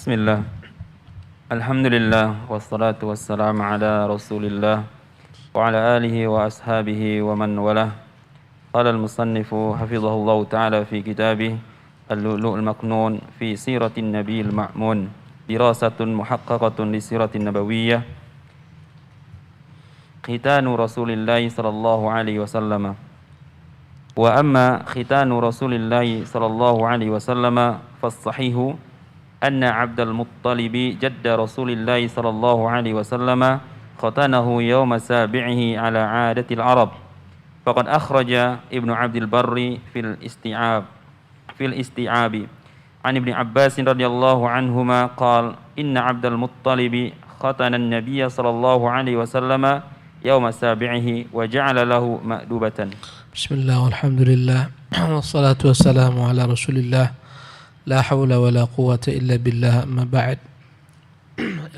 Bismillah. Alhamdulillah wassalatu wassalamu ala Rasulillah wa ala alihi wa ashabihi wa man walah. Qala al-musannifu hafizahullah ta'ala fi kitabih Al-Lu'lu'ul Maknun fi siratin Nabiyil Ma'mun, dirasatun muhaqqaqatun li siratin nabawiyyah. Khitanu Rasulillah sallallahu alaihi wasallam. Wa amma khitanu Rasulillah sallallahu alaihi wasallam fas-sahihu anna Abdul Muttalib jadda Rasulillah sallallahu alaihi wasallam khatanahu yawma sabi'ihi ala 'adatil Arab. Faqad akhraja Ibnu Abdul Barri fil isti'ab an Ibn Abbas radhiyallahu anhuma qala inna Abdul Muttalib khatana an-nabiy sallallahu alaihi wasallam yawma sabi'ihi wa ja'ala lahu ma'dubatan. Bismillah walhamdulillah wassalatu wassalamu ala Rasulillah. La haula wa la quwata illa billah, amma ba'd.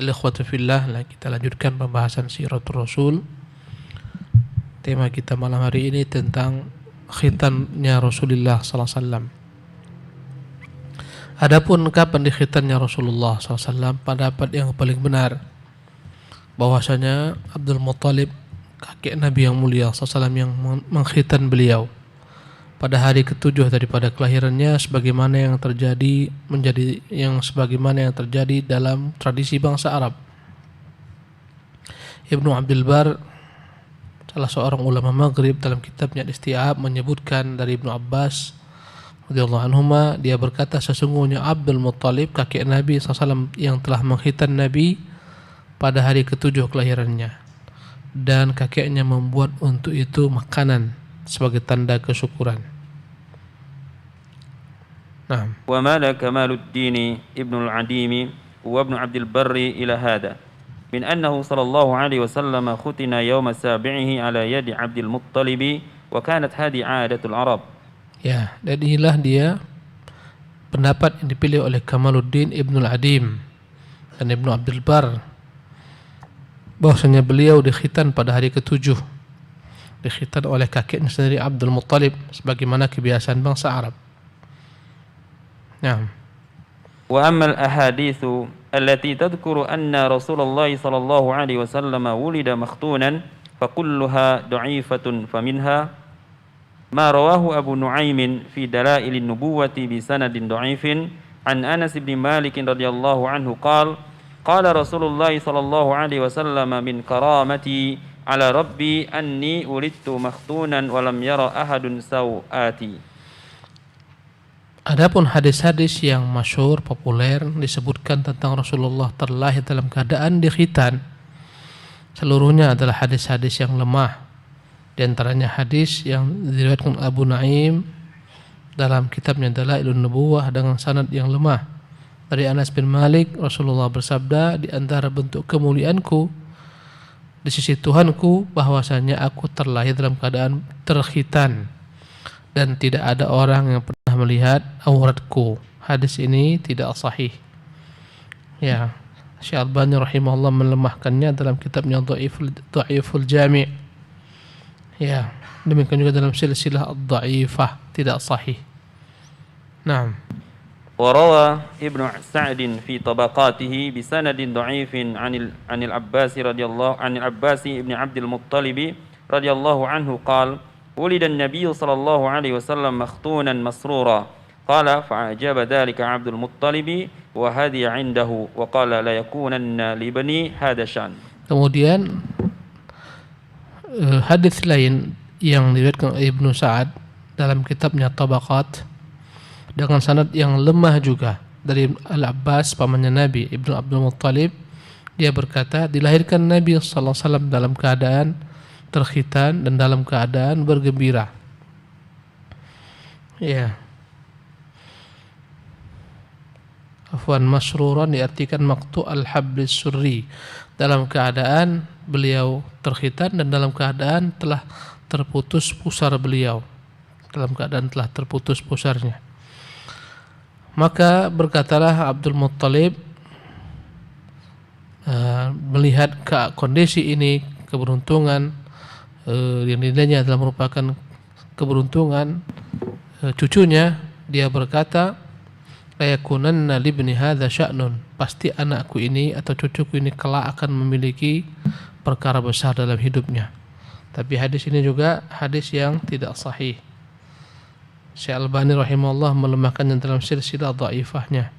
Ikhwata fillah, kita lanjutkan pembahasan siratul Rasul. Tema kita malam hari ini tentang khitannya Rasulullah sallallahu alaihi wasallam. Adapun kapan dikhitannya Rasulullah sallallahu alaihi wasallam, pendapat yang paling benar bahwasanya Abdul Muttalib, kakek Nabi yang mulia sallallahu alaihi wasallam, yang mengkhitan beliau pada hari ke-7 daripada kelahirannya, sebagaimana yang terjadi dalam tradisi bangsa Arab. Ibnu Abdul Bar, salah seorang ulama Maghrib, dalam kitabnya Al-Isti'ab menyebutkan dari Ibnu Abbas radhiyallahu anhuma, dia berkata sesungguhnya Abdul Muttalib, kakek Nabi SAW, yang telah mengkhitan Nabi pada hari ke-7 kelahirannya, dan kakeknya membuat untuk itu makanan sebagai tanda kesyukuran. Nah. Wa mala Kamaluddin Ibn al-Adimi wa Ibn Abdul Barri ila hada min annahu sallallahu alaihi wasallam khutina yawma sabi'ihi ala yadi Abdul Muttalib wa kanat hadi 'adatul Arab. Ya, dan inilah dia pendapat yang dipilih oleh Kamaluddin Ibn al-Adim dan Ibn Abdul Bar, bahwasanya beliau dikhitan pada hari ke-7, dikhitan oleh kakeknya sendiri Abdul Muttalib, sebagaimana kebiasaan bangsa Arab. Nah. Wa amma al-ahadithu allati tadhkuru anna Rasulullah sallallahu alaihi wasallam wulida makhtunan fakulluha dha'ifatun faminha ma rawahu Abu Nu'aym fi dalail an-nubuwati bi sanadin dha'ifin an Anas bin Malik radhiyallahu anhu qala qala Rasulullah sallallahu alaihi wasallam min karamati ala rabbi anni ulidtu makhtunan wa lam yara ahadun sawati. Adapun hadis-hadis yang masyhur populer disebutkan tentang Rasulullah terlahir dalam keadaan dikhitan, seluruhnya adalah hadis-hadis yang lemah. Di antaranya hadis yang diriwayatkan Abu Nu'aym dalam kitabnya Dalailun Nubuwah dengan sanad yang lemah. Dari Anas bin Malik, Rasulullah bersabda, di antara bentuk kemuliaanku di sisi Tuhanku bahwasanya aku terlahir dalam keadaan terkhitan dan tidak ada orang yang pernah melihat auratku. Hadis ini tidak sahih. Ya, Syekh Albani rahimahullah melemahkannya dalam kitabnya Dha'iful Jami'. Ya, demikian juga dalam silsilah ad-dha'ifah, tidak sahih. Naam. وروى ابن سعد في طبقاته بسند ضعيف عن العباس عن العباس ابن عبد المطلب رضي الله عنه قال ولد النبي صلى الله عليه وسلم مختونا مسرورا قال فأعجب ذلك عبد المطلب وهدي عنده وقال لا يكونن لبني هذا شأن. Kemudian hadis lain yang diriwayatkan Ibnu Sa'ad dalam kitabnya Tabaqat dengan sanad yang lemah juga dari Al-Abbas, pamannya Nabi, Ibnu Abdul Muttalib, dia berkata dilahirkan Nabi sallallahu alaihi wasallam dalam keadaan terkhitan dan dalam keadaan bergembira. Ya. Afwan, masruran diartikan maqtu' al-hablis surri, dalam keadaan beliau terkhitan dan dalam keadaan telah terputus pusar beliau, dalam keadaan telah terputus pusarnya. Maka berkatalah Abdul Muttalib, melihat kondisi ini, keberuntungan yang dinilainya adalah merupakan keberuntungan cucunya, dia berkata, la yakunanna libni hadza sya'nun, pasti anakku ini atau cucuku ini kelak akan memiliki perkara besar dalam hidupnya. Tapi hadis ini juga hadis yang tidak sahih. Syekh Albani rahimahullah melemahkannya dalam silsilah dhaifahnya.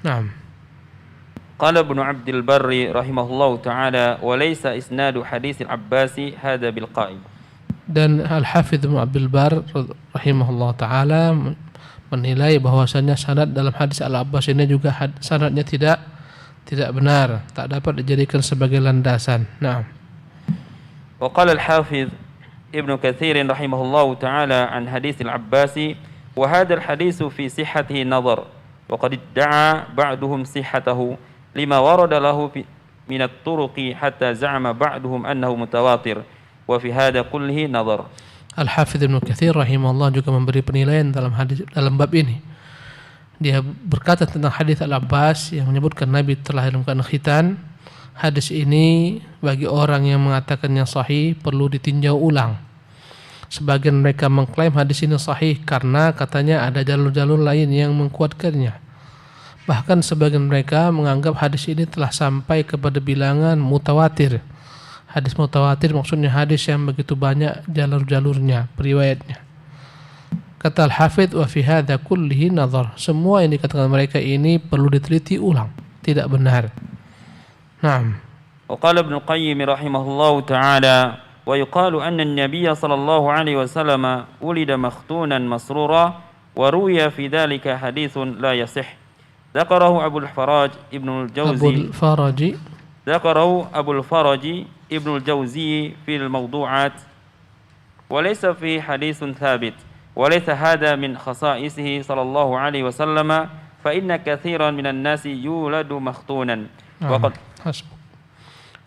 Naam. Qala Ibnu Abdul Barri rahimahullahu taala wa laysa isnadu hadis al-Abbasi hadza bil qa'im. Dan Al-Hafidz Ibnu Abdul Bar rahimahullah taala menilai bahwasanya sanad dalam hadis Al-Abbas ini juga sanadnya tidak benar, tak dapat dijadikan sebagai landasan. Naam. Wa qala Al-Hafidz Ibnu Katsir rahimahullahu taala an hadis Al-Abbasi wa hadha al-hadits fi sihhatihi nadhar wa qad idda'a ba'duhum sihhatahu lima warada lahu min at-turuqi hatta za'ama ba'duhum annahu mutawatir wa fi hadha kullihi nadhar. Al-Hafidz Ibnu Katsir rahimahullah juga memberi penilaian dalam bab ini. Dia berkata tentang hadis Al-Abbas yang menyebutkan Nabi terlahir dalam keadaan khitan. Hadis ini bagi orang yang mengatakannya sahih perlu ditinjau ulang. Sebagian mereka mengklaim hadis ini sahih karena katanya ada jalur-jalur lain yang menguatkannya. Bahkan sebagian mereka menganggap hadis ini telah sampai kepada bilangan mutawatir. Hadis mutawatir maksudnya hadis yang begitu banyak jalur-jalurnya, periwayatnya. Kata Al-Hafidz wa fi hadza kullihi nadhar. Semua yang dikatakan mereka ini perlu diteliti ulang, tidak benar. Naam. Wa qala Ibnu Qayyim rahimahullahu taala wa yuqalu anna an-nabiy sallallahu alaihi wasallam ulida makhtunan masrura wa ruwiya fi dhalika haditsun la yasih. Dzakarahu Abu al-Faraj Ibnu al-Jauzi. ذكره أبو الفرج ابن الجوزي في الموضوعات وليس في حديث ثابت وليس هذا من خصائصه صلى الله عليه وسلم فإن كثيرا من الناس يولد مختونا وقد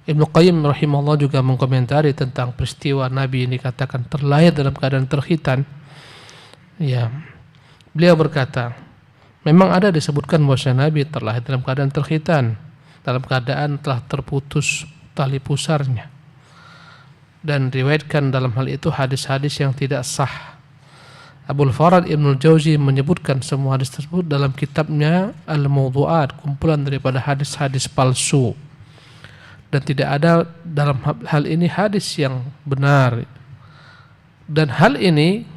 Ibnu Qayyim rahimahullah juga mengkomentari tentang peristiwa Nabi ini dikatakan terlahir dalam keadaan terkhitan. Ya, beliau berkata, memang ada disebutkan bahwa Nabi terlahir dalam keadaan terkhitan, dalam keadaan telah terputus tali pusarnya, dan riwayatkan dalam hal itu hadis-hadis yang tidak sah. Abul Farad Ibnul Jauzi menyebutkan semua hadis tersebut dalam kitabnya Al-Mawdu'at, kumpulan daripada hadis-hadis palsu, dan tidak ada dalam hal ini hadis yang benar. Dan hal ini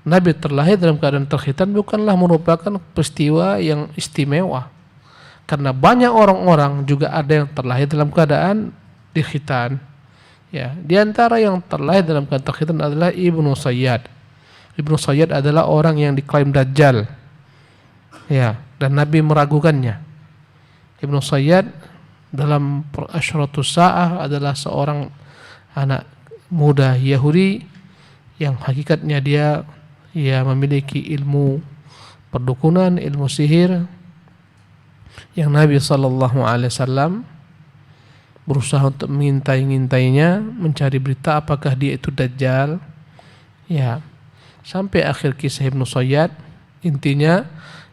Nabi terlahir dalam keadaan terkhitan bukanlah merupakan peristiwa yang istimewa. Karena banyak orang-orang juga ada yang terlahir dalam keadaan dikhitan. Ya, di antara yang terlahir dalam keadaan terkhitan adalah Ibnu Sayyad. Ibnu Sayyad adalah orang yang diklaim Dajjal. Ya, dan Nabi meragukannya. Ibnu Sayyad dalam Asyratus Sa'ah adalah seorang anak muda Yahudi yang hakikatnya dia memiliki ilmu perdukunan, ilmu sihir, yang Nabi SAW berusaha untuk mengintai-ngintainya, mencari berita apakah dia itu Dajjal. Ya, sampai akhir kisah Ibnu Sayyad, intinya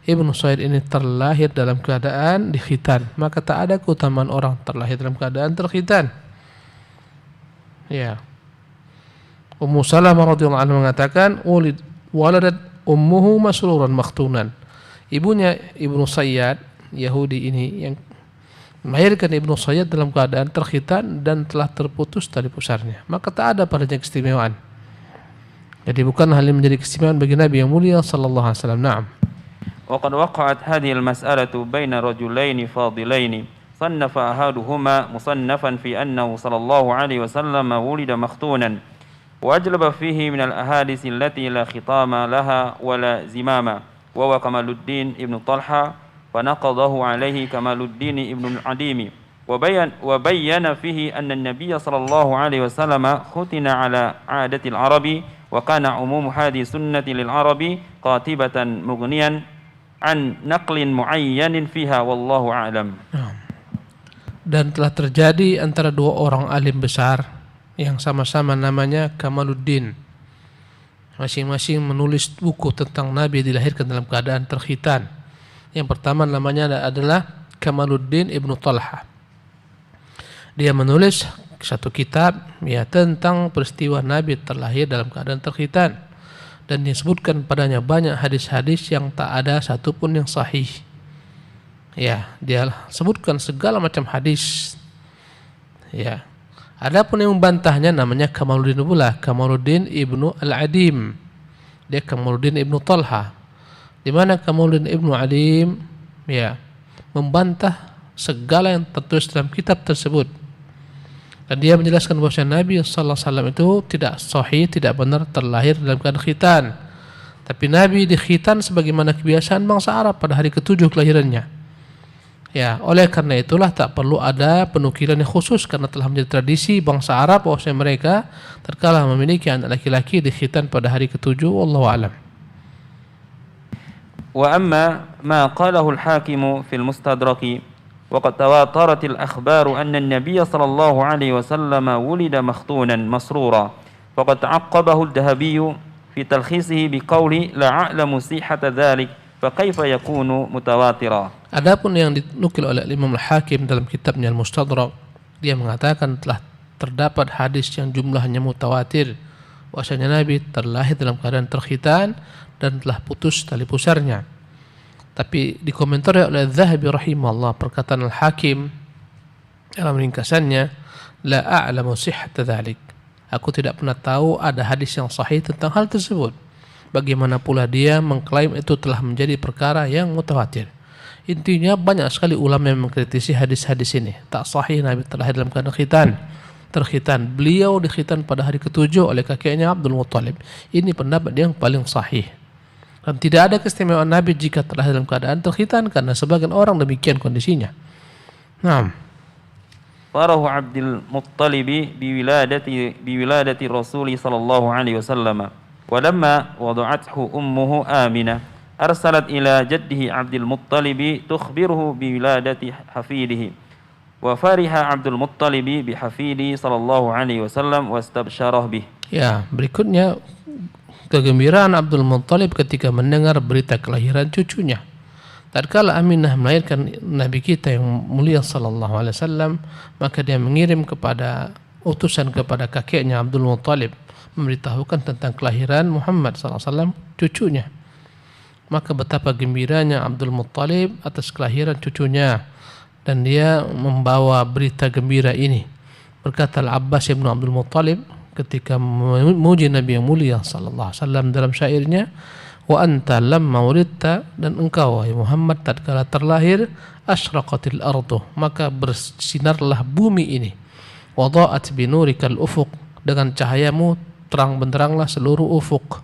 Ibnu Sayyad ini terlahir dalam keadaan dikhitan. Maka tak ada keutamaan orang terlahir dalam keadaan terkhitan. Ya. Ummu Salamah radhiyallahu anha mengatakan, waladat ummuhu masruran makhtunan. Ibunya Ibnu Sayyad Yahudi ini yang melahirkan Ibnu Sayyad dalam keadaan terkhitan dan telah terputus tali pusarnya, maka tak ada padanya keistimewaan. Jadi bukan hal yang menjadi keistimewaan bagi Nabi yang mulia sallallahu alaihi wasallam. Naam. Wa qad waqa'at hadhihi al-mas'alatu baina rajulaini fadilaini sannafa ahaduhuma musannafan fi annahu sallallahu alaihi wasallam wulida makhtunan wa ajlaba fihi min al-ahadits allati la khitama laha wa la zimama wa huwa Kamaluddin Ibnu Talha فنقضه عليه كمال الدين ابن العديم وبين فيه أن النبي صلى الله عليه وسلم ختن على عادة العرب وكان عموم هذه السنة للعرب قاتبة مغنيا عن نقل معين فيها والله أعلم. Dan telah terjadi antara dua orang alim besar yang sama-sama namanya Kamaluddin. Masing-masing menulis buku tentang Nabi dilahirkan dalam keadaan terkhitan. Yang pertama namanya adalah Kamaluddin Ibnu Talha. Dia menulis satu kitab tentang peristiwa Nabi terlahir dalam keadaan terkhitan. dan disebutkan padanya banyak hadis-hadis yang tak ada satupun yang sahih. Ya, dia sebutkan segala macam hadis. Ya. Adapun yang membantahnya namanya Kamaluddin pula, Kamaluddin Ibnu Al-Adim. Dia Kamaluddin Ibnu Talha. Di mana Kamaluddin Ibnu Adim ya membantah segala yang tertulis dalam kitab tersebut. Dan dia menjelaskan bahwa Nabi sallallahu alaihi wasallam itu tidak sahih, tidak benar terlahir dalam keadaan khitan. Tapi Nabi dikhitan sebagaimana kebiasaan bangsa Arab pada hari ke-7 kelahirannya. Ya, oleh karena itulah tak perlu ada penukilan yang khusus karena telah menjadi tradisi bangsa Arab bahwa mereka terkala memiliki anak laki-laki dikhitan pada hari ke-7. Wallahu a'lam. Wa amma ma qalahu al-Hakim fi al-Mustadrak وقد تواترت الأخبار أن النبي صلى الله عليه وسلم ولد مختونا مسرورا فقد عقبه الذهبي في تلخيصه بقوله لا أعلم صحة ذلك فكيف يكون متواترا. Adapun yang dinukil oleh Imam Al-Hakim dalam kitabnya Al-Mustadrak, dia mengatakan telah terdapat hadis yang jumlahnya mutawatir bahwasanya Nabi terlahir dalam keadaan terkhitan dan telah putus tali pusarnya. Tapi dikomentari oleh Zahabi rahimahullah perkataan Al-Hakim dalam ringkasannya, la a'lamu sihhata dzalik. Aku tidak pernah tahu ada hadis yang sahih tentang hal tersebut. Bagaimana pula dia mengklaim itu telah menjadi perkara yang mutawatir. Intinya banyak sekali ulama yang mengkritisi hadis-hadis ini. Tak sahih Nabi terlahir dalam keadaan terkhitan. Beliau dikhitan pada hari ke-7 oleh kakeknya Abdul Muttalib. Ini pendapat yang paling sahih. Dan tidak ada keistimewaan Nabi jika terlahir dalam keadaan terkhitan karena sebagian orang demikian kondisinya. Naam. Farahu Abdul Muttalib biwiladati Rasul sallallahu alaihi wasallam. Walamma wada'athu ummuhu Aminah arsalat ila jaddihi Abdul Muttalib tukhbiruhu biwiladati hafidihi. Wa fariha Abdul Muttalib bihafidi sallallahu alaihi wasallam wastabsyarah bih. Ya, berikutnya kegembiraan Abdul Muttalib ketika mendengar berita kelahiran cucunya. Tatkala Aminah melahirkan Nabi kita yang mulia sallallahu alaihi wasallam, maka dia mengirim kepada utusan kepada kakeknya Abdul Muttalib memberitahukan tentang kelahiran Muhammad sallallahu alaihi wasallam cucunya. Maka betapa gembiranya Abdul Muttalib atas kelahiran cucunya dan dia membawa berita gembira ini. Berkata Al-Abbas bin Abdul Muttalib ketika memuji Nabi yang mulia sallallahu alaihi wasallam dalam syairnya, wa anta lamma wulidta, dan engkau wahai Muhammad tatkala terlahir, asyraqatil ardu, maka bersinarlah bumi ini, wa dha'at binurikal ufuq, dengan cahayamu terang benderanglah seluruh ufuk,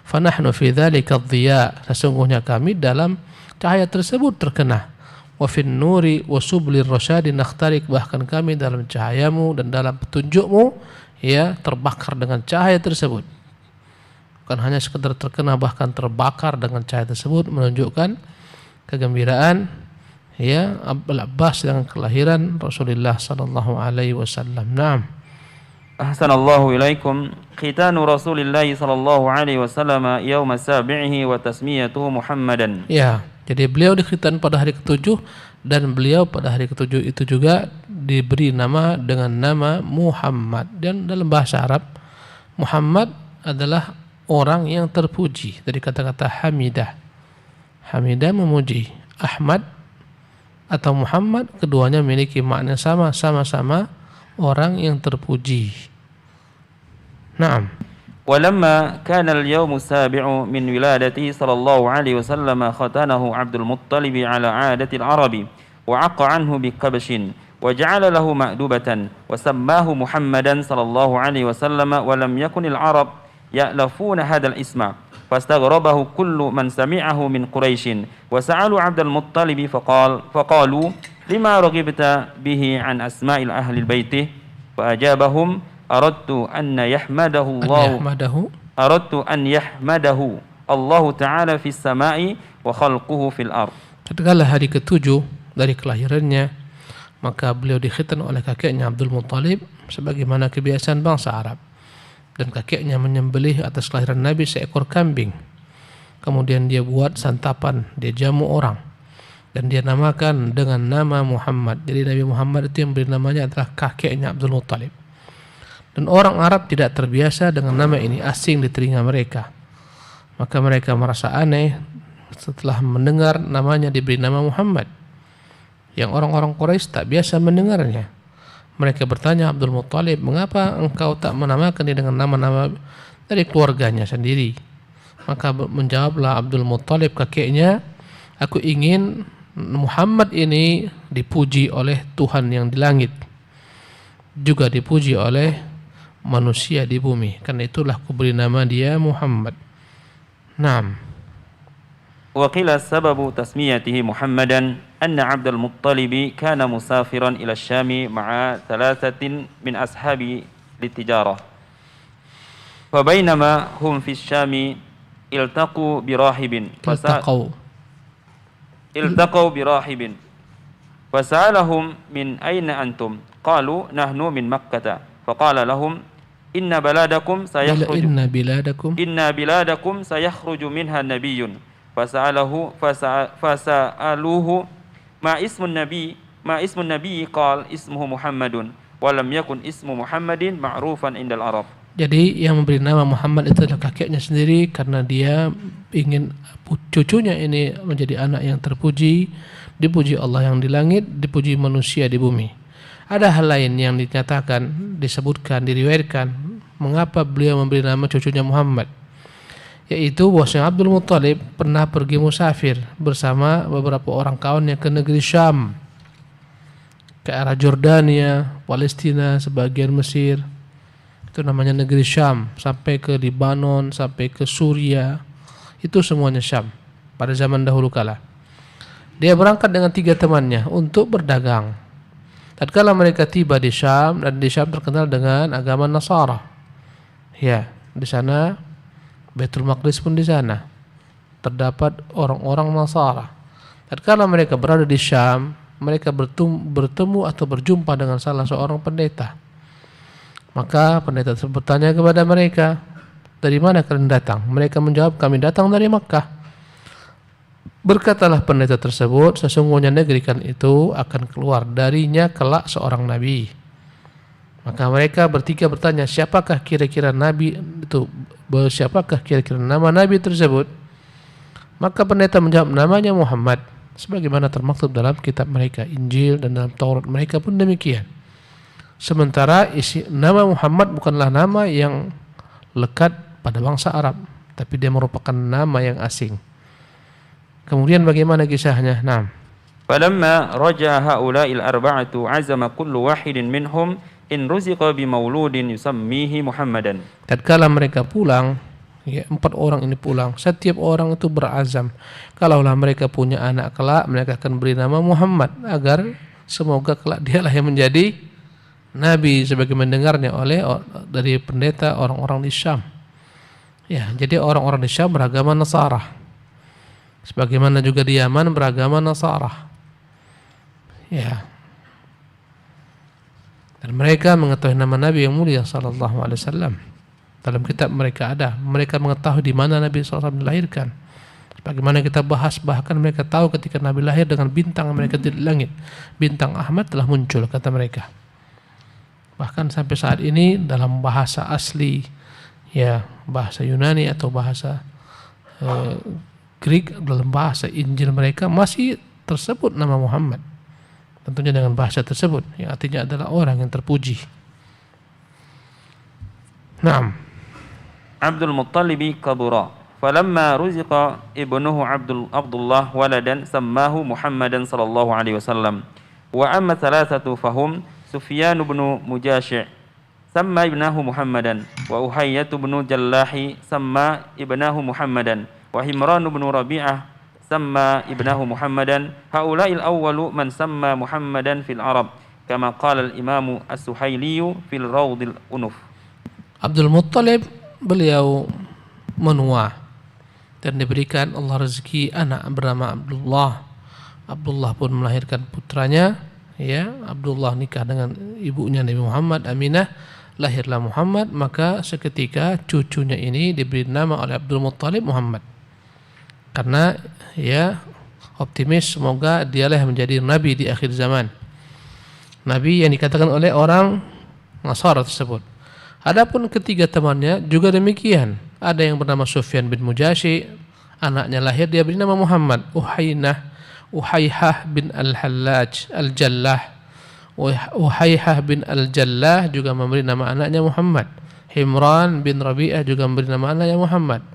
fa nahnu fi dzalika adh-dhiya, sesungguhnya kami dalam cahaya tersebut terkena, wa fin nuri wa sublir rasyadi nakhtarik, bahkan kami dalam cahayamu dan dalam petunjukmu ya terbakar dengan cahaya tersebut. Bukan hanya sekedar terkena, bahkan terbakar dengan cahaya tersebut, menunjukkan kegembiraan ya Abdul Abbas dengan kelahiran Rasulullah sallallahu alaihi wasallam. Naam. Ahsanallahu ilaikum. Khitanu Rasulillah sallallahu alaihi wasallam yaum sabi'ihi wa tasmiyatuhu Muhammadan. Ya, jadi beliau dikhitan pada hari ke-7 dan beliau pada hari ke-7 itu juga diberi nama dengan nama Muhammad. Dan dalam bahasa Arab, Muhammad adalah orang yang terpuji, dari kata-kata hamidah. Hamidah memuji. Ahmad atau Muhammad keduanya memiliki makna sama, sama-sama orang yang terpuji. Naam. ولما كان اليوم السابع من ولادته صلى الله عليه وسلم ختنه عبد المطلب على عادة العرب وعق عنه بكبش وجعل له مأدبة وسماه محمدا صلى الله عليه وسلم ولم يكن العرب يألفون هذا الاسم فاستغربه كل من سمعه من قريش وسألوا عبد المطلب فقالوا لما رغبت به عن أسماء أهل البيت فأجابهم أردت أن يحمده الله تعالى في السماء وخلقه في الأرض. Tatkala hari ke-7 dari kelahirannya, maka beliau dikhitan oleh kakeknya Abdul Muttalib sebagaimana kebiasaan bangsa Arab. Dan kakeknya menyembelih atas kelahiran Nabi seekor kambing. Kemudian dia buat santapan, dia jamu orang. Dan dia namakan dengan nama Muhammad. Jadi Nabi Muhammad itu yang beri namanya adalah kakeknya Abdul Muttalib. Dan orang Arab tidak terbiasa dengan nama ini, asing di telinga mereka. Maka mereka merasa aneh setelah mendengar namanya diberi nama Muhammad, yang orang-orang Quraisy tak biasa mendengarnya. Mereka bertanya Abdul Muttalib, mengapa engkau tak menamakan dia dengan nama-nama dari keluarganya sendiri? Maka menjawablah Abdul Muttalib kakeknya, aku ingin Muhammad ini dipuji oleh Tuhan yang di langit, juga dipuji oleh manusia di bumi. Karena itulah aku beri nama dia Muhammad. Naam. وقيل سبب تسميته محمدا أن عبد المطلب كان مسافرا إلى الشام مع 3 من أصحابه للتجارة، فبينما هم في الشام التقوا براهب فسألهم من أين أنتم؟ قالوا نحن من مكة، فقال لهم إن بلادكم سيخرج منها نبي، فسألوه ما اسم النبي قال اسمه محمد ولم يكن اسم محمد معروفا عند العرب. Jadi yang memberi nama Muhammad itu adalah kakeknya sendiri, karena dia ingin cucunya ini menjadi anak yang terpuji, dipuji Allah yang di langit, dipuji manusia di bumi. Ada hal lain yang dinyatakan, disebutkan, diriwayatkan mengapa beliau memberi nama cucunya Muhammad, yaitu bahwasanya Abdul Muttalib pernah pergi musafir bersama beberapa orang kawannya ke negeri Syam, ke arah Jordania, Palestina, sebagian Mesir. Itu namanya negeri Syam, sampai ke Libanon, sampai ke Suria. Itu semuanya Syam pada zaman dahulu kala. Dia berangkat dengan 3 temannya untuk berdagang. Tatkala mereka tiba di Syam, dan di Syam terkenal dengan agama Nasara. Ya, di sana Baitul Maqdis pun di sana terdapat orang-orang Nasara. Tatkala mereka berada di Syam, mereka bertemu atau berjumpa dengan salah seorang pendeta. Maka pendeta tersebut bertanya kepada mereka, dari mana kalian datang? Mereka menjawab, kami datang dari Makkah. Berkatalah pendeta tersebut, sesungguhnya negeri kan itu akan keluar darinya kelak seorang nabi. Maka mereka bertiga bertanya, siapakah kira-kira nabi itu? Siapakah kira-kira nama nabi tersebut? Maka pendeta menjawab, namanya Muhammad, sebagaimana termaktub dalam kitab mereka Injil, dan dalam Taurat mereka pun demikian. Sementara isi nama Muhammad bukanlah nama yang lekat pada bangsa Arab, tapi dia merupakan nama yang asing. Kemudian bagaimana kisahnya? Nah, فلما رجع هؤلاء الأربعة عزم كل واحد منهم إن رزق بمولود يسميه محمدا. Tatkala mereka pulang, ya, 4 orang ini pulang, setiap orang itu berazam, kalaulah mereka punya anak kelak, mereka akan beri nama Muhammad, agar semoga kelak dialah yang menjadi nabi, sebagai mendengarnya oleh dari pendeta orang-orang di Syam. Ya, jadi orang-orang di Syam beragama Nasara, sebagaimana juga di Yaman beragama Nasara. Ya. Dan mereka mengetahui nama Nabi yang mulia sallallahu alaihi wasallam. Dalam kitab mereka ada, mereka mengetahui di mana Nabi SAW dilahirkan. Sebagaimana kita bahas, bahkan mereka tahu ketika Nabi lahir dengan bintang mereka di langit. Bintang Ahmad telah muncul, kata mereka. Bahkan sampai saat ini dalam bahasa asli, ya, bahasa Yunani atau bahasa Greek, dalam bahasa Injil mereka masih tersebut nama Muhammad. Tentunya dengan bahasa tersebut, yang artinya adalah orang yang terpuji. Naam. Abdul Muttalib kabura, falamma ruziqa ibnuhu Abdullah waladan sammahu Muhammadan sallallahu alaihi wasallam. Wa amma 3 fahum Sufyan bin Mujashi' samma ibnahu Muhammadan, wa Uhayyah bin Jallahi samma ibnahu Muhammadan, wa Himran bin Rabi'ah samma ibnahu Muhammadan. Haula'il awwalu man samma Muhammadan fil Arab, kama qala al-Imam As-Suhaili fil Rawdil Unuf. Abdul Muttalib beliau menua dan diberikan Allah rezeki anak bernama Abdullah. Abdullah pun melahirkan putranya, ya, Abdullah nikah dengan ibunya Nabi Muhammad, Aminah, lahirlah Muhammad. Maka seketika cucunya ini diberi nama oleh Abdul Muttalib Muhammad, karena ya optimis semoga dialah yang menjadi nabi di akhir zaman, nabi yang dikatakan oleh orang Nasara tersebut. Adapun ketiga temannya juga demikian. Ada yang bernama Sufyan bin Mujashi, anaknya lahir dia beri nama Muhammad. Uhaihah bin Al-Hallaj Al-Jallah, Uhaihah bin Al-Jallah juga memberi nama anaknya Muhammad. Himran bin Rabi'ah juga memberi nama anaknya Muhammad.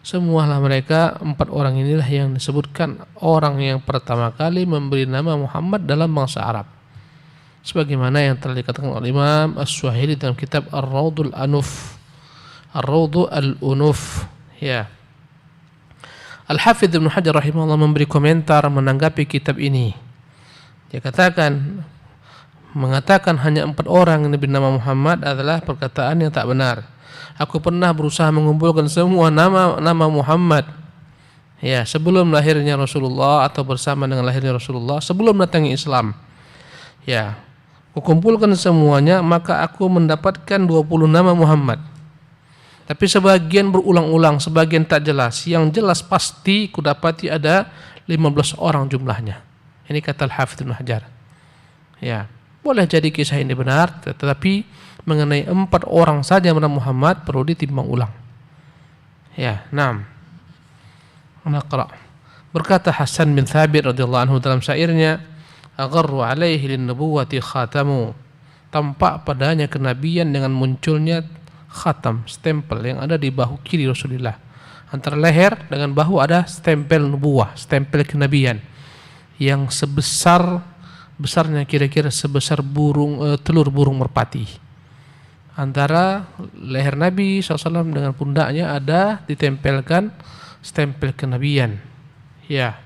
Semualah mereka 4 orang inilah yang disebutkan orang yang pertama kali memberi nama Muhammad dalam bangsa Arab. Sebagaimana yang telah dikatakan oleh Imam As-Suhaili dalam kitab Ar-Rawdul Anuf. Ar-Rawdu Al-Unuf. Ya. Al-Hafidz Ibnu Hajar rahimahullah memberi komentar menanggapi kitab ini. Dia mengatakan hanya 4 orang yang diberi nama Muhammad adalah perkataan yang tak benar. Aku pernah berusaha mengumpulkan semua nama Muhammad, ya, sebelum lahirnya Rasulullah atau bersama dengan lahirnya Rasulullah, sebelum datangnya Islam. Ya, aku kumpulkan semuanya, maka aku mendapatkan 20 nama Muhammad. Tapi sebagian berulang-ulang, sebagian tak jelas. Yang jelas pasti kudapati ada 15 orang jumlahnya. Ini kata Al-Hafidz Ibnu Hajar. Ya, boleh jadi kisah ini benar, tetapi mengenai 4 orang saja bernama Muhammad perlu ditimbang ulang. Ya, 6. Naqra. Berkata Hasan bin Thabit radhiyallahu anhu dalam syairnya, "Agharru alaihi lin-nubuwati khatamu." Tampak padanya kenabian dengan munculnya khatam, stempel yang ada di bahu kiri Rasulullah. Antara leher dengan bahu ada stempel nubuwah, stempel kenabian yang besarnya kira-kira sebesar telur burung merpati. Antara leher Nabi SAW dengan pundaknya ada ditempelkan stempel kenabian. Ya.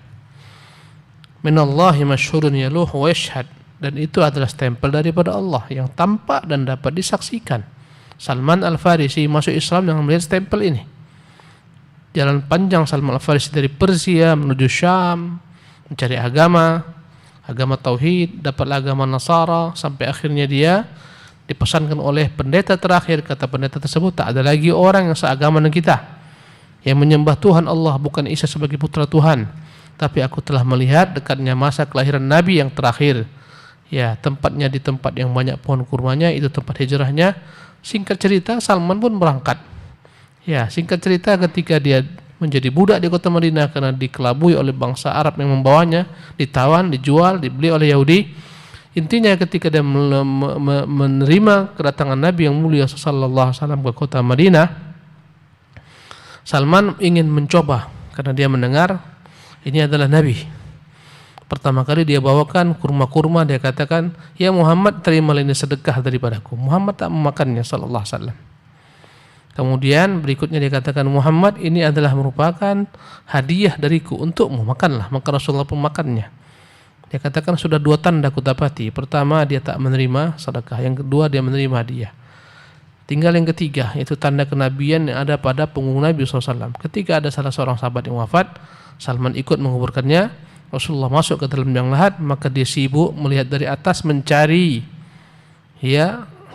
Minallahi masyhurun yaluh wa yashhad, dan itu adalah stempel daripada Allah yang tampak dan dapat disaksikan. Salman Al-Farisi masuk Islam dengan melihat stempel ini. Jalan panjang Salman Al-Farisi dari Persia menuju Syam, mencari agama tauhid, dapat agama Nasara, sampai akhirnya dia dipesankan oleh pendeta terakhir. Kata pendeta tersebut, tak ada lagi orang yang seagama dengan kita, yang menyembah Tuhan Allah bukan Isa sebagai putra Tuhan. Tapi aku telah melihat dekatnya masa kelahiran Nabi yang terakhir. Ya, tempatnya di tempat yang banyak pohon kurmanya, itu tempat hijrahnya. Singkat cerita, Salman pun berangkat. Ya, singkat cerita ketika dia menjadi budak di kota Madinah karena dikelabui oleh bangsa Arab yang membawanya, ditawan, dijual, dibeli oleh Yahudi. Intinya ketika dia menerima kedatangan Nabi yang mulia sallallahu alaihi wasallam ke kota Madinah, Salman ingin mencoba karena dia mendengar ini adalah Nabi. Pertama kali dia bawakan kurma-kurma, dia katakan, "Ya Muhammad, terimalah ini sedekah daripadaku." Muhammad tak memakannya sallallahu alaihi wasallam. Kemudian berikutnya dia katakan, "Muhammad, ini adalah merupakan hadiah dariku untukmu, makanlah." Maka Rasulullah pun makannya. Dia katakan, sudah 2 tanda aku dapati. Pertama, dia tak menerima sedekah. Yang kedua, dia menerima hadiah. Tinggal yang ketiga, yaitu tanda kenabian yang ada pada punggung Nabi SAW. Ketika ada salah seorang sahabat yang wafat, Salman ikut menguburkannya. Rasulullah masuk ke dalam liang lahat, maka dia sibuk melihat dari atas mencari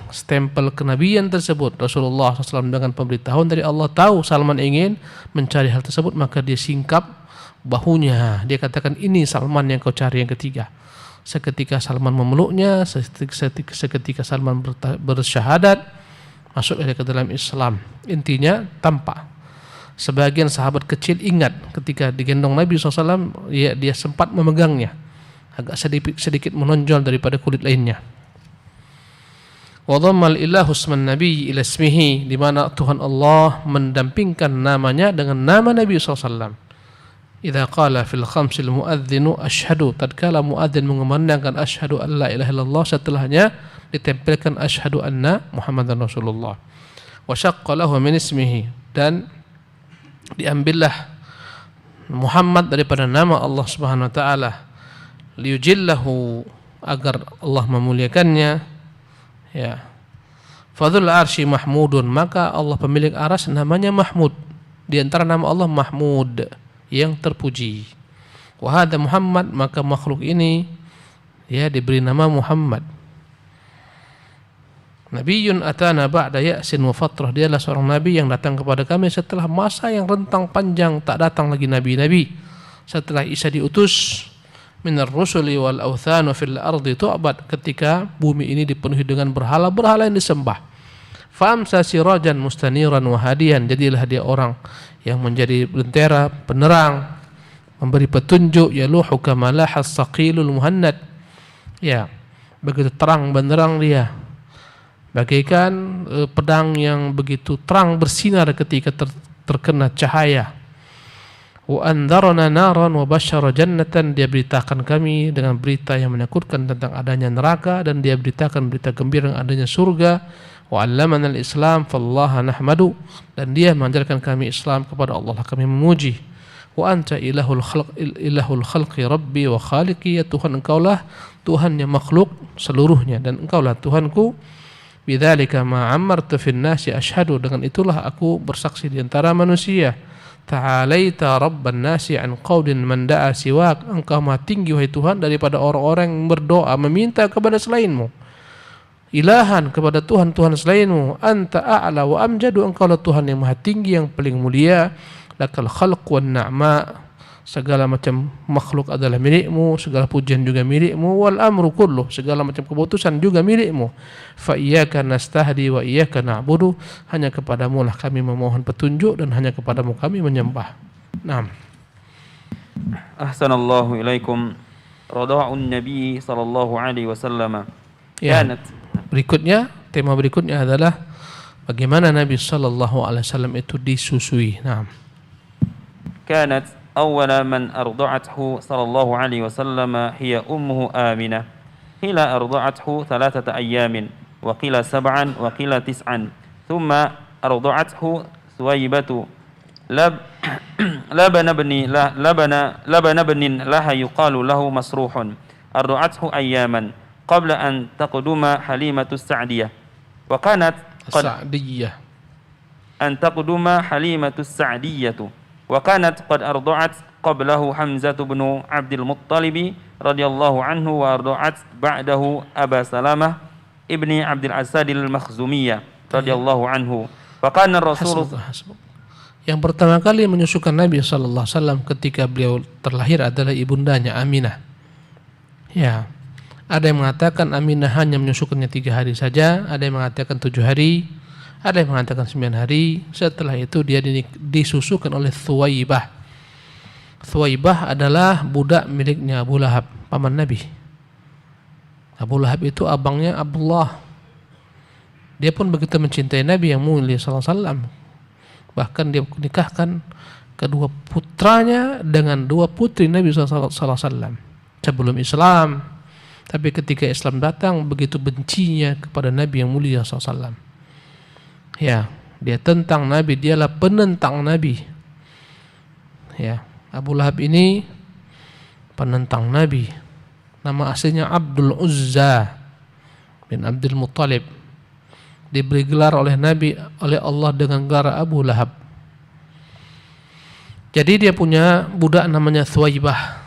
stempel kenabian tersebut. Rasulullah SAW dengan pemberitahuan dari Allah tahu Salman ingin mencari hal tersebut, maka dia singkap bahunya. Dia katakan, "Ini Salman yang kau cari yang ketiga." Seketika Salman memeluknya, seketika Salman bersyahadat, masuk ke dalam Islam. Intinya tampak. Sebagian sahabat kecil ingat ketika digendong Nabi SAW, dia sempat memegangnya, agak sedikit menonjol daripada kulit lainnya. Wa dhammal ilahu isman nabi ila ismihi, di mana Tuhan Allah mendampingkan namanya dengan nama Nabi SAW. Idza qala fil khamsil muadzinu asyhadu, tatkala muadzin mengumandangkan asyhadu an la ilaha illallah, setelahnya ditempelkan asyhadu anna Muhammadan Rasulullah. Wa syaqqa lahu min ismihi, dan diambillah Muhammad daripada nama Allah Subhanahu wa taala, liyujillahu, agar Allah memuliakannya. Ya. Fadzul arsy mahmudun, maka Allah pemilik arsy namanya Mahmud. Di antara nama Allah Mahmud, yang terpuji. Wa hadza Muhammad, maka makhluk ini diberi nama Muhammad. Nabiyyun atana ba'da ya'sin wa fatrah, dia adalah seorang nabi yang datang kepada kami setelah masa yang rentang panjang tak datang lagi nabi-nabi. Setelah Isa diutus, minar rusuli wal awthanu fil ardi tu'bad, ketika bumi ini dipenuhi dengan berhala-berhala yang disembah. Famsa sirajan mustaniran wa hadiyan, jadilah dia orang yang menjadi lentera penerang, memberi petunjuk, yaluhu kama lahas saqilul muhannad. Ya, begitu terang benderang dia, bagaikan pedang yang begitu terang bersinar ketika terkena cahaya. Wa anzarna naran wa basyara jannatan, dia beritakan kami dengan berita yang menakutkan tentang adanya neraka, dan dia beritakan berita gembira tentang adanya surga. Wa 'allamana al-islam fallaha nahmadu, dan dia mengajarkan kami Islam, kepada Allah kami memuji. Wa anta ilahul khalqi rabbi wa khaliqi, ya Tuhan engkaulah Tuhan yang makhluk seluruhnya dan engkaulah Tuhanku. Bidzalika ma amartu fin nasi asyhadu, dengan itulah aku bersaksi di antara manusia. Ta'alaita rabban nasi an qaulin man da'a siwak, engkau maha tinggi wahai Tuhan daripada orang-orang yang berdoa meminta kepada selainmu. Ilahan, kepada Tuhan-Tuhan selainmu. Anta a'la wa amjadu, engkau lah Tuhan yang maha tinggi yang paling mulia. Lakal khalq wan na'ma, segala macam makhluk adalah milikmu, segala pujian juga milikmu. Wal amru kulluh, segala macam keputusan juga milikmu. Fa iyyaka nastahdi wa iyyaka na'budu, hanya kepadamu lah kami memohon petunjuk dan hanya kepadamu kami menyembah. Naam. Ahsanallahu ilaikum. Rada'un Nabi sallallahu alaihi wasallam. Ya. Berikutnya, tema berikutnya adalah bagaimana Nabi sallallahu alaihi wasallam itu disusui. Naam. Kanat أول من أرضعته صلى الله عليه وسلم هي أمه آمنة، قيل أرضعته 3 أيام، وقيل 7 وقيل 9، ثم أرضعته ثويبة لبن ابن لها يقال له مسروح، أرضعته أياما قبل أن تقدم حليمة السعدية، وكانت وكانت قد أرضعت قبله حمزة بن عبد المطلب رضي الله عنه، وأرضعت بعده أبا سلامة ابن عبد الأسد المخزومية رضي الله عنه. وكان الرسول yang pertama kali menyusukan Nabi sallallahu alaihi wasallam ketika beliau terlahir adalah ibundanya Aminah. Ya, ada yang mengatakan Aminah hanya menyusukannya 3 hari saja, ada yang mengatakan 7 hari, ada yang mengatakan 9 hari. Setelah itu dia disusukan oleh Thuwaibah. Thuwaibah adalah budak miliknya Abu Lahab, paman Nabi. Abu Lahab itu abangnya Abdullah. Dia pun begitu mencintai Nabi yang mulia sallallahu alaihi wasallam. Bahkan dia menikahkan kedua putranya dengan 2 putri Nabi sallallahu alaihi wasallam sebelum Islam. Tapi ketika Islam datang, begitu bencinya kepada Nabi yang mulia sallallahu alaihi wasallam. Ya, dia tentang Nabi, dialah penentang Nabi. Ya, Abu Lahab ini penentang Nabi. Nama aslinya Abdul Uzza bin Abdul Muttalib. Diberi gelar oleh Nabi, oleh Allah dengan gelar Abu Lahab. Jadi dia punya budak namanya Thuwaibah.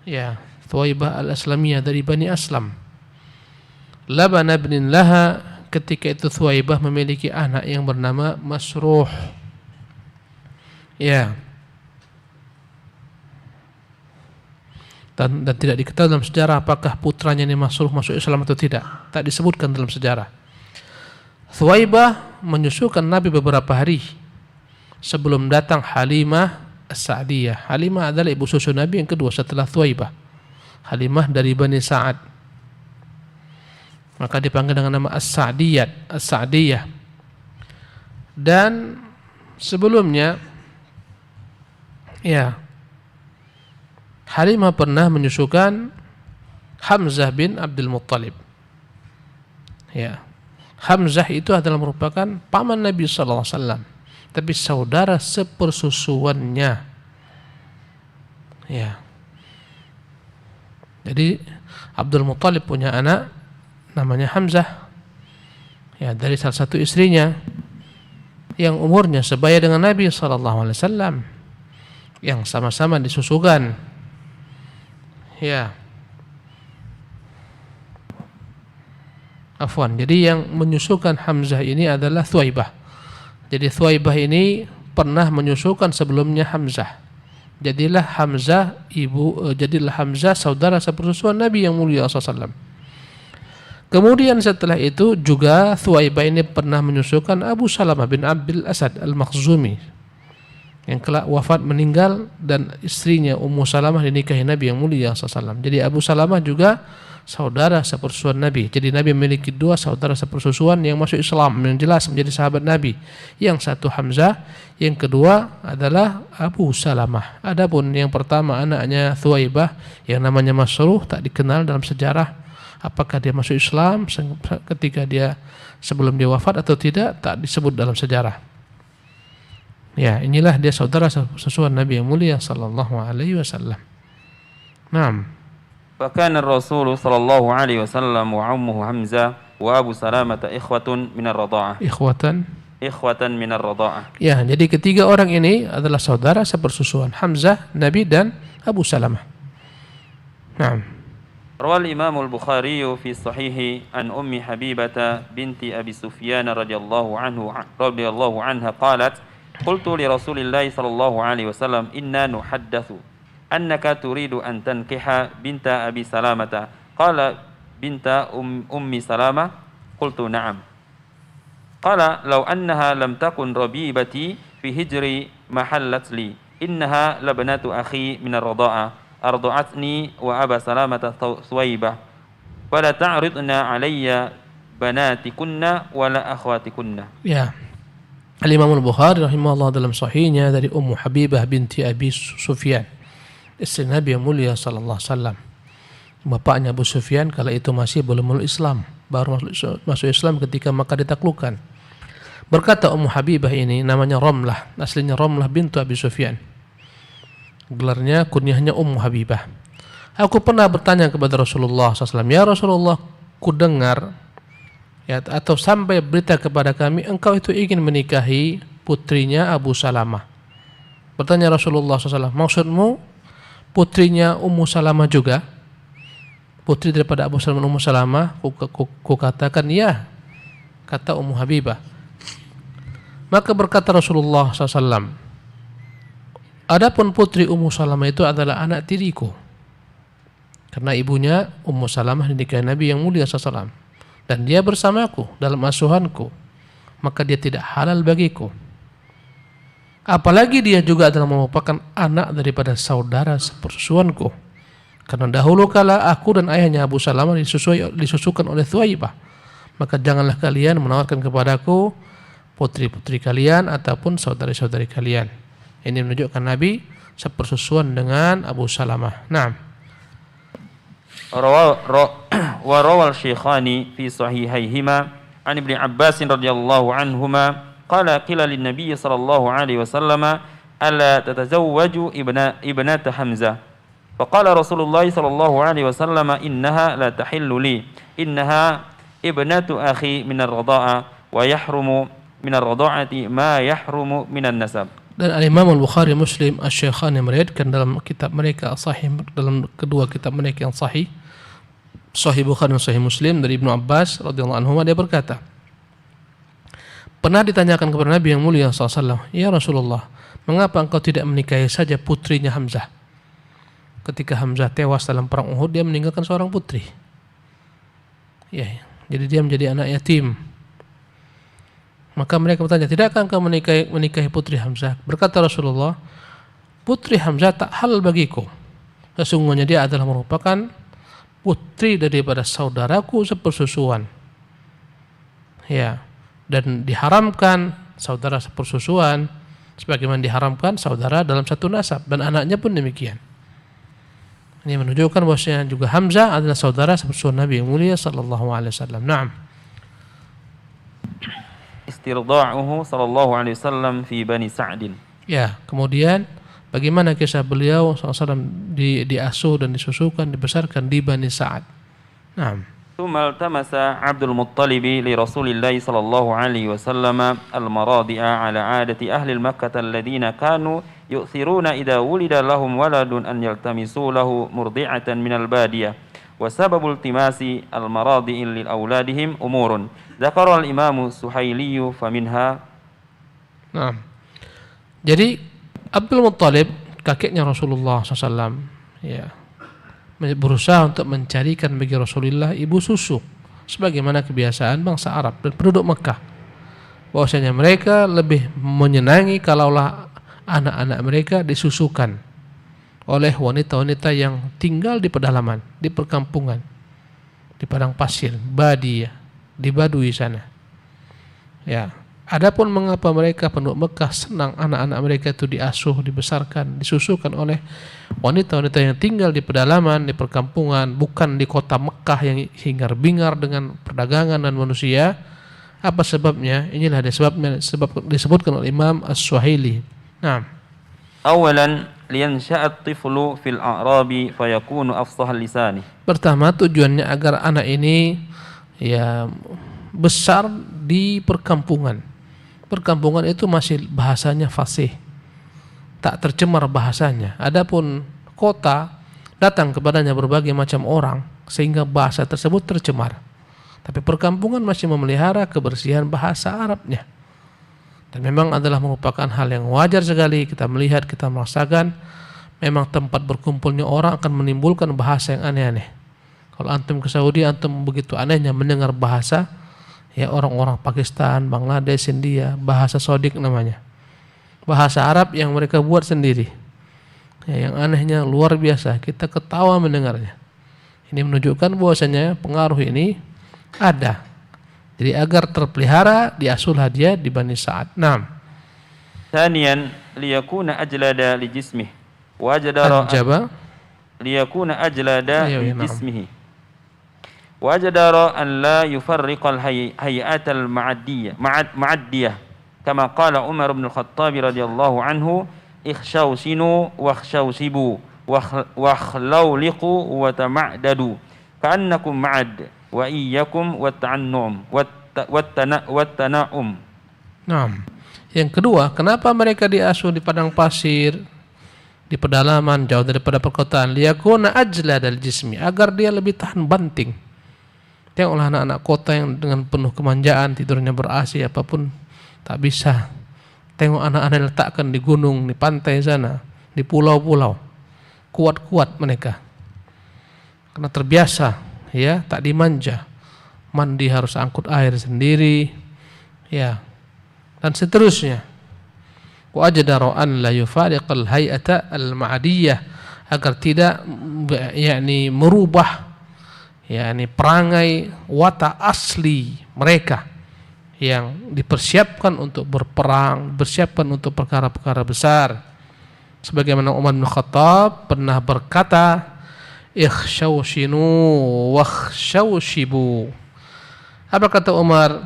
Ya, Thuwaibah al-Aslamiyah dari Bani Aslam. Laban ibn laha, ketika itu Thuwaibah memiliki anak yang bernama Masruh. Ya. Dan tidak diketahui dalam sejarah apakah putranya ini Masruh masuk Islam atau tidak. Tak disebutkan dalam sejarah. Thuwaibah menyusukan Nabi beberapa hari sebelum datang Halimah As-Sa'diyah. Halimah adalah ibu susu Nabi yang kedua setelah Thuwaibah. Halimah dari Bani Sa'ad. Maka dipanggil dengan nama As-Sa'diyah. Dan sebelumnya, ya, Halimah pernah menyusukan Hamzah bin Abdul Muttalib. Ya, Hamzah itu adalah merupakan paman Nabi sallallahu alaihi wasallam, tapi saudara sepersusuannya. Ya. Jadi Abdul Muttalib punya anak namanya Hamzah, ya, dari salah satu istrinya yang umurnya sebaya dengan Nabi sallallahu alaihi wasallam, yang sama-sama disusukan. Ya. Afwan. Jadi yang menyusukan Hamzah ini adalah Thuwaibah. Jadi Thuwaibah ini pernah menyusukan sebelumnya Hamzah. Jadilah Hamzah saudara sepersusuan Nabi yang mulia sallallahu alaihi wasallam. Kemudian setelah itu juga Thuwaibah ini pernah menyusukan Abu Salamah bin Abdul Asad Al-Makhzumi yang kelak wafat meninggal, dan istrinya Ummu Salamah dinikahi Nabi yang mulia SAW. Jadi Abu Salamah juga saudara sepersusuan Nabi. Jadi Nabi memiliki dua saudara sepersusuan yang masuk Islam, yang jelas menjadi sahabat Nabi. Yang satu Hamzah, yang kedua adalah Abu Salamah. Adapun yang pertama anaknya Thuwaibah yang namanya Masruh, tak dikenal dalam sejarah apakah dia masuk Islam ketika dia sebelum dia wafat atau tidak, tak disebut dalam sejarah. Ya, inilah dia saudara sesuatu Nabi yang mulia sallallahu alaihi wasallam. Naam. Fakana Rasul sallallahu alaihi wasallam wa ummuhu Hamzah wa Abu Salamah ikhwatun min ar-radha'ah. Ikhwatan min ar-radha'ah. Ya, jadi ketiga orang ini adalah saudara sepersusuan, Hamzah, Nabi dan Abu Salamah. Naam. روى الإمام البخاري في الصحيح عن أم حبيبة بنت أبي سفيان رضي الله عنها قالت قلت لرسول الله صلى الله عليه وسلم إنا نحدث أنك تريد أن تنكح بنت أبي سلامة قال بنت أم سلامة قلت نعم قال لو أنها لم تكن ربيبتي في هجري ما حلت لي إنها لبنات أخي من الرضاعة أرضعتني وأبا سلامة ثويبة ولا تعرضن علي بناتكن ولا أخواتكن. Ya, Al-Imam Al-Bukhari rahimahullah dalam sahihnya dari Ummu Habibah binti Abi Sufyan, istri Nabi yang mulia sallallahu alaihi wasallam. Bapaknya Abu Sufyan kala itu masih belum masuk Islam, baru masuk Islam ketika Makkah ditaklukkan. Berkata Ummu Habibah ini namanya Ramlah, aslinya Ramlah bintu Abi Sufyan. Gelarnya, kunyahnya Ummu Habibah. Aku pernah bertanya kepada Rasulullah SAW, ya Rasulullah, ku dengar ya, atau sampai berita kepada kami engkau itu ingin menikahi putrinya Abu Salamah. Bertanya Rasulullah SAW, maksudmu putrinya Ummu Salamah juga? Putri daripada Abu Salamah, Ummu Salamah? Ku katakan ya, kata Ummu Habibah. Maka berkata Rasulullah SAW, adapun putri Ummu Salamah itu adalah anak tiriku, karena ibunya Ummu Salamah dinikahi Nabi yang mulia SAW, dan dia bersamaku dalam asuhanku, maka dia tidak halal bagiku. Apalagi dia juga adalah merupakan anak daripada saudara sepersusuanku, karena dahulu kala aku dan ayahnya Abu Salamah disusukan oleh Thuwaibah, maka janganlah kalian menawarkan kepadaku putri-putri kalian ataupun saudari-saudari kalian. Ini menunjukkan Nabi sepersusuan dengan Abu Salamah. Naam. Wa rawal Shaykhani fi sahihayhima an Ibnu Abbas radhiyallahu anhuma qala qila lin Nabiy sallallahu alaihi wasallam alla tatazawwaju ibnat Hamzah faqala Rasulullah sallallahu alaihi wasallam innaha la tahillu li innaha ibnatu akhi min ar-radha'a wa yahrumu min ar-radha'ati ma yahrumu min an-nasab. Dan Al-Imam Al-Bukhari Muslim Asy-Syaikhan meriwayatkan dalam kitab mereka sahih, dalam kedua kitab mereka yang sahih, Sahih Bukhari dan Sahih Muslim, dari Ibnu Abbas radhiyallahu anhu, dia berkata, pernah ditanyakan kepada Nabi yang mulia SAW, ya Rasulullah, mengapa engkau tidak menikahi saja putrinya Hamzah? Ketika Hamzah tewas dalam perang Uhud, dia meninggalkan seorang putri. Ya, jadi dia menjadi anak yatim. Maka mereka bertanya, tidakkah engkau menikahi putri Hamzah? Berkata Rasulullah, putri Hamzah tak halal bagiku. Sesungguhnya dia adalah merupakan putri daripada saudaraku sepersusuan. Ya, dan diharamkan saudara sepersusuan sebagaimana diharamkan saudara dalam satu nasab, dan anaknya pun demikian. Ini menunjukkan bahwasanya juga Hamzah adalah saudara sepersusuan Nabi yang mulia sallallahu alaihi wasallam. Naam. Istirda'uhu sallallahu alaihi wasallam fi Bani Sa'd. Ya, kemudian bagaimana kisah beliau SAW diasuh dan disusukan, dibesarkan di Bani Sa'ad. Naam. Thumma tamasa Abdul Muttalib li Rasulillah sallallahu alaihi wasallam al-maradi'a ala 'adati ahli Makkah alladhina kanu yu'thiruna idza wulida lahum waladun an yaltamisu lahu murdi'atan min al-badiyah. وسبب التماس المراضع لأولادهم أمور ذكر الإمام السحيلي فمنها. Nah, jadi Abdul Muttalib kakeknya Rasulullah SAW ya, berusaha untuk mencarikan bagi Rasulullah ibu susu sebagaimana kebiasaan bangsa Arab dan penduduk Mekah. Bahwasanya mereka lebih menyenangi kalaulah anak-anak mereka disusukan oleh wanita-wanita yang tinggal di pedalaman, di perkampungan, di padang pasir, Badiyah, di Badui sana. Ya, adapun mengapa mereka penduduk Mekah senang anak-anak mereka itu diasuh, dibesarkan, disusukan oleh wanita-wanita yang tinggal di pedalaman, di perkampungan, bukan di kota Mekah yang hingar-bingar dengan perdagangan dan manusia. Apa sebabnya? Inilah sebab disebutkan oleh Imam As-Suhaili. Nah, awalan liyansha'at tiflu fil a'rabi fayakunu afsahal lisani. Pertama, tujuannya agar anak ini ya besar di perkampungan. Perkampungan itu masih bahasanya fasih, tak tercemar bahasanya. Adapun kota, datang kepadanya berbagai macam orang sehingga bahasa tersebut tercemar. Tapi perkampungan masih memelihara kebersihan bahasa Arabnya. Dan memang adalah merupakan hal yang wajar sekali kita melihat, kita merasakan memang tempat berkumpulnya orang akan menimbulkan bahasa yang aneh-aneh. Kalau antum ke Saudi, antum begitu anehnya mendengar bahasa ya orang-orang Pakistan, Bangladesh, India, bahasa Sodik namanya. Bahasa Arab yang mereka buat sendiri. Ya, yang anehnya luar biasa, kita ketawa mendengarnya. Ini menunjukkan bahwasanya pengaruh ini ada. Jadi agar terpelihara diasuhlah dia di Bani Sa'ad. Naam. Thaniyan liyakuna ajlada li jismihi wa ajdara liyakuna ajlada li jismihi wa ajdara an la yufarriqa al hay'at al ma'addiyah kama qala Umar bin Al-Khattab radhiyallahu anhu ikhshawsinu wa khshawsibu wa khlawliqu wa tama'dadu ka'annakum ma'ad wa iyyakum wat-ta'annum wat-tana'um. Nah, yang kedua, kenapa mereka diasuh di padang pasir, di pedalaman jauh daripada perkotaan? Liyakuna ajladal jismi, agar dia lebih tahan banting. Tengoklah anak-anak kota yang dengan penuh kemanjaan, tidurnya ber-AC apapun tak bisa. Tengok anak-anak letakkan di gunung, di pantai sana, di pulau-pulau. Kuat-kuat mereka. Karena terbiasa ya, tak dimanja. Mandi harus angkut air sendiri, ya, dan seterusnya. Wa ajdaru an la yufariqal hay'ata al-ma'diyah, agar tidak yakni merubah yakni perangai watak asli mereka yang dipersiapkan untuk berperang, bersiapkan untuk perkara-perkara besar. Sebagaimana Umar bin Khattab pernah berkata, ikhshawshinu wakhshawshibu. Apa kata Umar?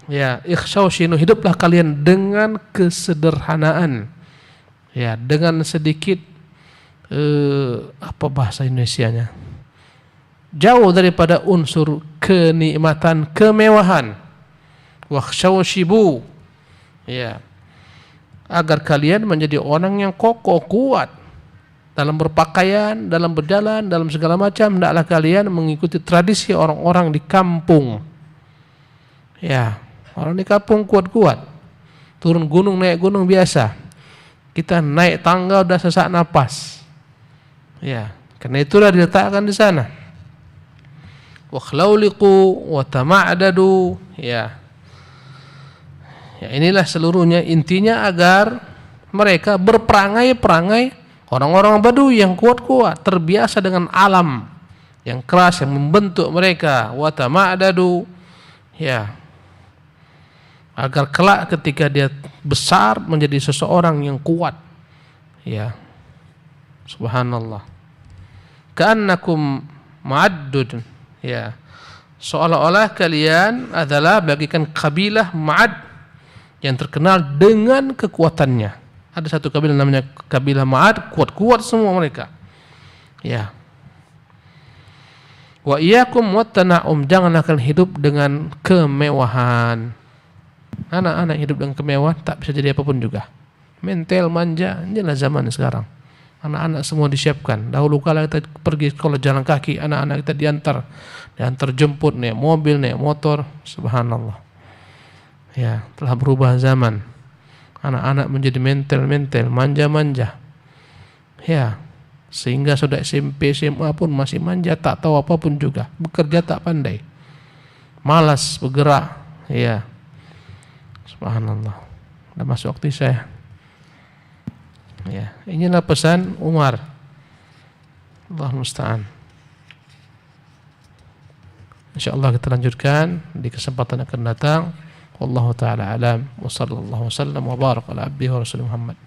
Ya, ikhshawshinu, hiduplah kalian dengan kesederhanaan. Ya, dengan sedikit apa bahasa Indonesianya? Jauh daripada unsur kenikmatan, kemewahan. Wakhshawshibu. Ya. Agar kalian menjadi orang yang kokoh, kuat dalam berpakaian, dalam berjalan, dalam segala macam. Hendaklah kalian mengikuti tradisi orang-orang di kampung. Ya, orang di kampung kuat-kuat. Turun gunung, naik gunung biasa. Kita naik tangga udah sesak napas. Ya, karena itulah diletakkan di sana. Wa khlauliqu wa tama'dadu. Ya. Ya, inilah seluruhnya intinya agar mereka berperangai-perangai orang-orang Badui yang kuat-kuat, terbiasa dengan alam yang keras yang membentuk mereka. Wa tama'dadu. Ya. Agar kelak ketika dia besar menjadi seseorang yang kuat. Ya. Subhanallah. Ka'annakum ma'addud. Ya. Seolah-olah kalian adalah bagikan kabilah Ma'ad yang terkenal dengan kekuatannya. Ada satu kabilah namanya kabilah Ma'ad, kuat-kuat semua mereka. Ya. Wa iyyakum wat-tana'um, janganlah kalian hidup dengan kemewahan. Anak-anak hidup dengan kemewahan tak bisa jadi apapun juga. Mental manja, inilah zaman sekarang. Anak-anak semua disiapkan. Dahulu kala kita pergi sekolah jalan kaki, anak-anak kita diantar jemput, naik mobil, naik motor. Subhanallah. Ya, telah berubah zaman. Anak-anak menjadi mental, manja-manja. Ya, sehingga sudah SMP, SMA pun masih manja, tak tahu apapun juga. Bekerja tak pandai. malas bergerak. Ya, subhanallah. Udah masuk waktu saya. Ya, inilah pesan Umar. Allah musta'an. Insyaallah kita lanjutkan di kesempatan akan datang. Wallahu taala alam wa sallallahu wasallam wa baraka ala abdihi wa rasul Muhammad.